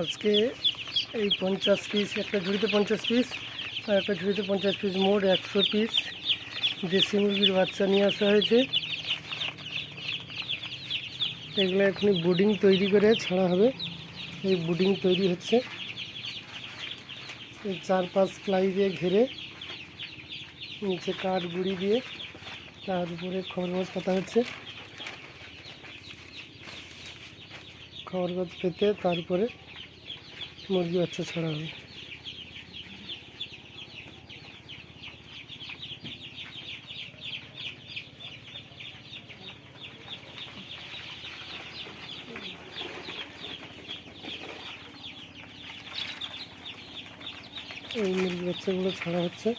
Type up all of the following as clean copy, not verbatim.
আজকে এই 50 পিস, একটা ঝুড়িতে 50 পিস আর একটা ঝুড়িতে 50 পিস, মোট 100 পিস দেশি মুরগির বাচ্চা নিয়ে আসা হয়েছে। এগুলো এখনই বুডিং তৈরি করে ছাড়া হবে। এই বুডিং তৈরি হচ্ছে, এই 4-5 প্লাই দিয়ে ঘিরে নিচে কাঠ গুঁড়ি দিয়ে তার উপরে খবর গাছ পাতা হচ্ছে। খবর গাছ পেতে তারপরে মুরগি বাচ্চা ছাড়া হবে। এই মুরগি বাচ্চাগুলো ছাড়া হচ্ছে।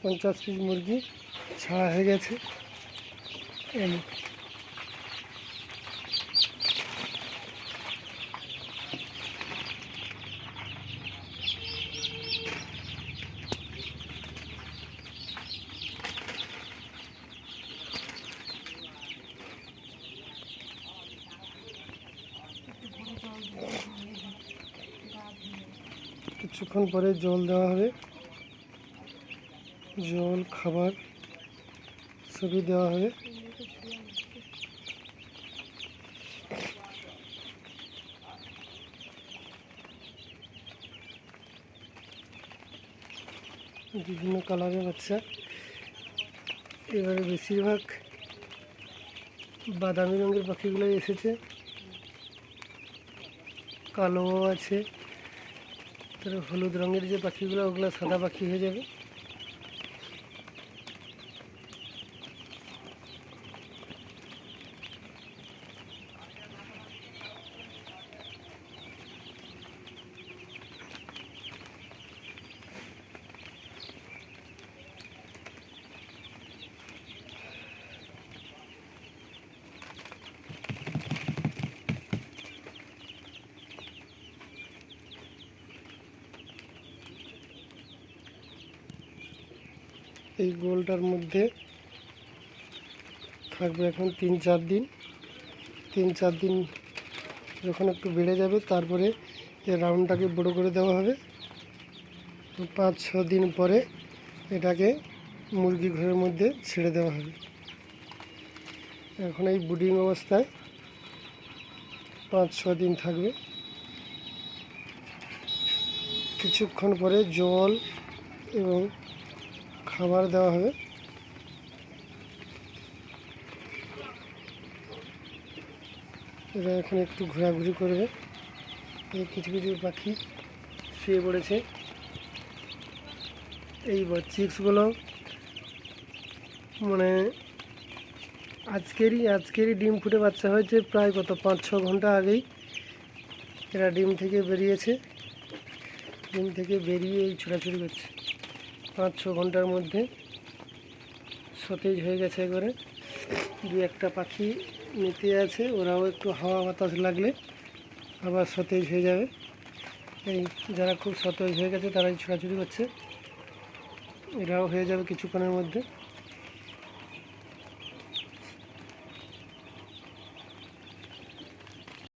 পঞ্চাশ পিস মুরগি ছাড়া হয়ে গেছে। কিছুক্ষণ পরে জল দেওয়া হবে, জল খাবার সবই দেওয়া হবে। বিভিন্ন কালারের বাচ্চা, এবারে বেশিরভাগ বাদামি রঙের পাখিগুলোই এসেছে, কালোও আছে। তার হলুদ রঙের যে পাখিগুলো, ওগুলো সাদা পাখি হয়ে যাবে। এই গোলটার মধ্যে থাকবে এখন 3-4 দিন। 3-4 দিন যখন একটু বেড়ে যাবে, তারপরে এই রাউন্ডটাকে বড়ো করে দেওয়া হবে। 5-6 দিন পরে এটাকে মুরগি ঘরের মধ্যে ছেড়ে দেওয়া হবে। এখন এই ব্রিডিং অবস্থায় 5-6 দিন থাকবে। কিছুক্ষণ পরে জল এবং খাবার দেওয়া হবে। এরা এখন একটু ঘোরাঘুরি করবে। কিছু কিছু পাখি শুয়ে পড়েছে। এই চিক্সগুলো মানে আজকেরই ডিম ফুটে বাচ্চা হয়েছে। প্রায় 5-6 ঘন্টা আগেই এরা ডিম থেকে বেরিয়েছে। ডিম থেকে বেরিয়ে এই ছোটাছুটি করছে। 5-6 ঘন্টার মধ্যে সতেজ হয়ে গেছে একবারে। 2-1টা পাখি নিতে আছে, ওরাও একটু হাওয়া বাতাস লাগলে আবার সতেজ হয়ে যাবে। এই যারা খুব সতেজ হয়ে গেছে তারাই ছোটাছুটি করছে। এরাও হয়ে যাবে কিছুক্ষণের মধ্যে।